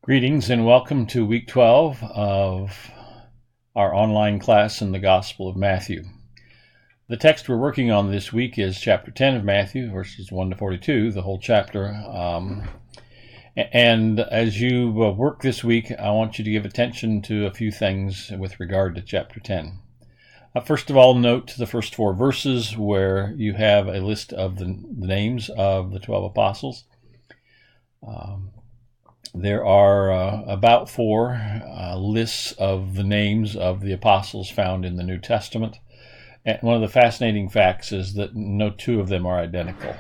Greetings and welcome to week 12 of our online class in the Gospel of Matthew. The text we're working on this week is chapter 10 of Matthew, verses 1 to 42, the whole chapter. And as you work this week, I want you to give attention to a few things with regard to chapter 10. First of all, note the first four verses where you have a list of the names of the 12 apostles. There are about four lists of the names of the apostles found in the New Testament. And one of the fascinating facts is that no two of them are identical.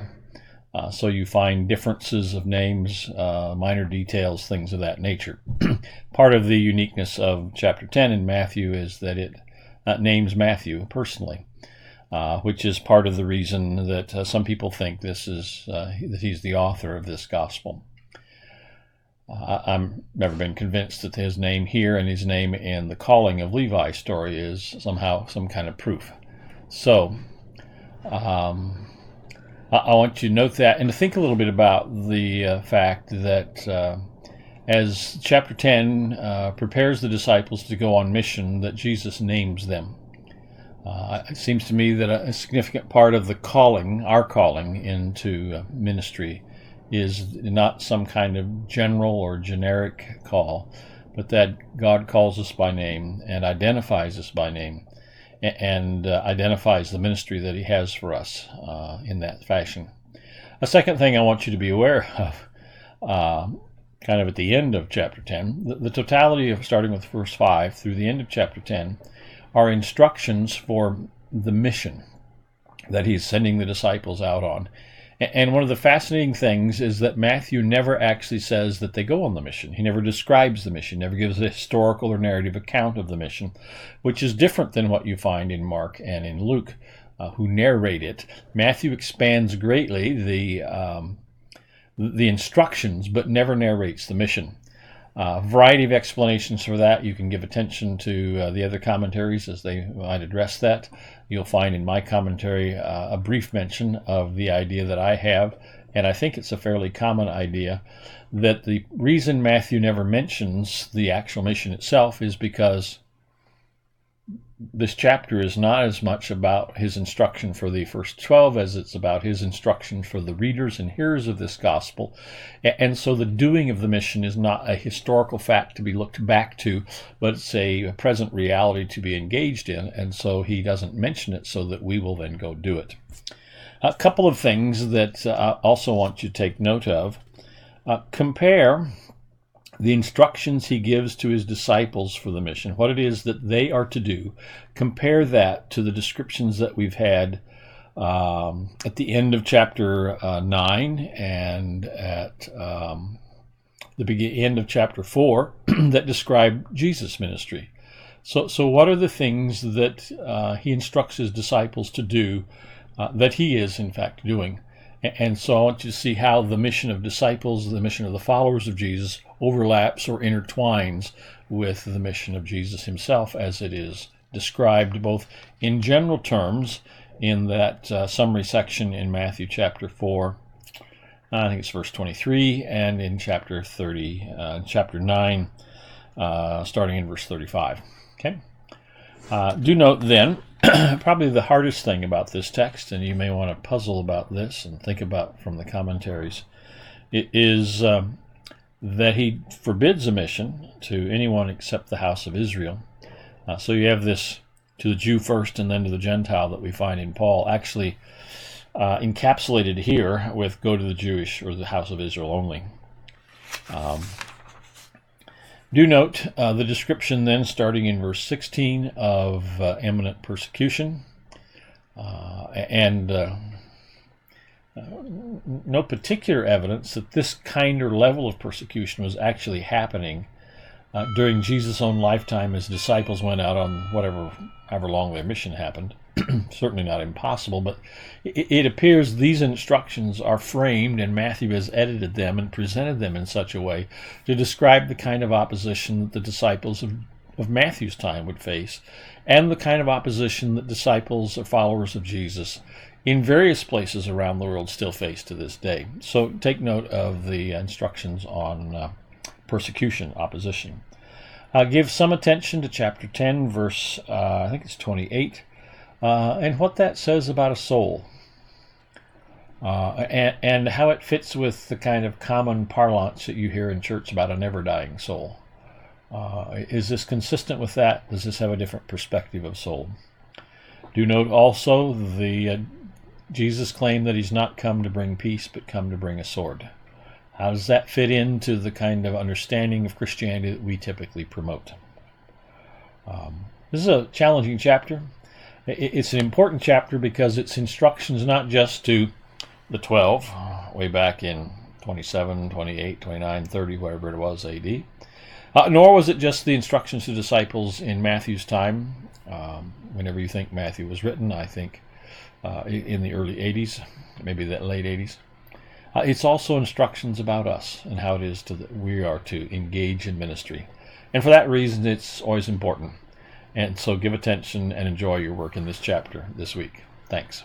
So you find differences of names, minor details, things of that nature. Part of the uniqueness of chapter 10 in Matthew is that it names Matthew personally, which is part of the reason that some people think this is that he's the author of this gospel. I've never been convinced that his name here and his name in the calling of Levi story is somehow some kind of proof. So I want you to note that and to think a little bit about the fact that as chapter 10 prepares the disciples to go on mission, that Jesus names them. It seems to me that a significant part of the calling, our calling into ministry, is not some kind of general or generic call, but that God calls us by name and identifies us by name and identifies the ministry that he has for us in that fashion. A second thing I want you to be aware of, kind of at the end of chapter 10, the totality of starting with verse 5 through the end of chapter 10 are instructions for the mission that he's sending the disciples out on. And one of the fascinating things is that Matthew never actually says that they go on the mission. He never describes the mission, never gives a historical or narrative account of the mission, which is different than what you find in Mark and in Luke, who narrate it. Matthew expands greatly the instructions, but never narrates the mission. A variety of explanations for that. You can give attention to the other commentaries as they might address that. You'll find in my commentary a brief mention of the idea that I have, and I think it's a fairly common idea, that the reason Matthew never mentions the actual mission itself is because this chapter is not as much about his instruction for the first 12 as it's about his instruction for the readers and hearers of this gospel. And so the doing of the mission is not a historical fact to be looked back to, but it's a present reality to be engaged in. And so he doesn't mention it so that we will then go do it. A couple of things that I also want you to take note of. Compare the instructions he gives to his disciples for the mission, what it is that they are to do. Compare that to the descriptions that we've had at the end of chapter 9 and at the end of chapter 4 that describe Jesus' ministry. So what are the things that he instructs his disciples to do that he is, in fact, doing? And so I want you to see how the mission of disciples, the mission of the followers of Jesus, overlaps or intertwines with the mission of Jesus himself as it is described both in general terms in that summary section in Matthew chapter 4, I think it's verse 23, and in chapter 9, starting in verse 35. Okay. Do note then, probably the hardest thing about this text, and you may want to puzzle about this and think about from the commentaries, it is that he forbids a mission to anyone except the house of Israel. So you have this to the Jew first and then to the Gentile that we find in Paul, actually encapsulated here with go to the Jewish or the house of Israel only. Do note the description then starting in verse 16 of imminent persecution and no particular evidence that this kind or level of persecution was actually happening during Jesus' own lifetime as disciples went out on however long their mission happened. Certainly not impossible, but it appears these instructions are framed, and Matthew has edited them and presented them in such a way to describe the kind of opposition that the disciples of Matthew's time would face, and the kind of opposition that disciples or followers of Jesus in various places around the world still face to this day. So take note of the instructions on persecution, opposition. Give some attention to chapter 10, verse, I think it's 28, and what that says about a soul, and how it fits with the kind of common parlance that you hear in church about a never-dying soul. Is this consistent with that? Does this have a different perspective of soul? Do note also the Jesus claimed that he's not come to bring peace, but come to bring a sword. How does that fit into the kind of understanding of Christianity that we typically promote? This is a challenging chapter. It's an important chapter because it's instructions not just to the 12, way back in 27, 28, 29, 30, whatever it was, AD. Nor was it just the instructions to disciples in Matthew's time. Whenever you think Matthew was written, I think in the early 80s, maybe the late 80s. It's also instructions about us and how it is we are to engage in ministry. And for that reason, it's always important. And so give attention and enjoy your work in this chapter this week. Thanks.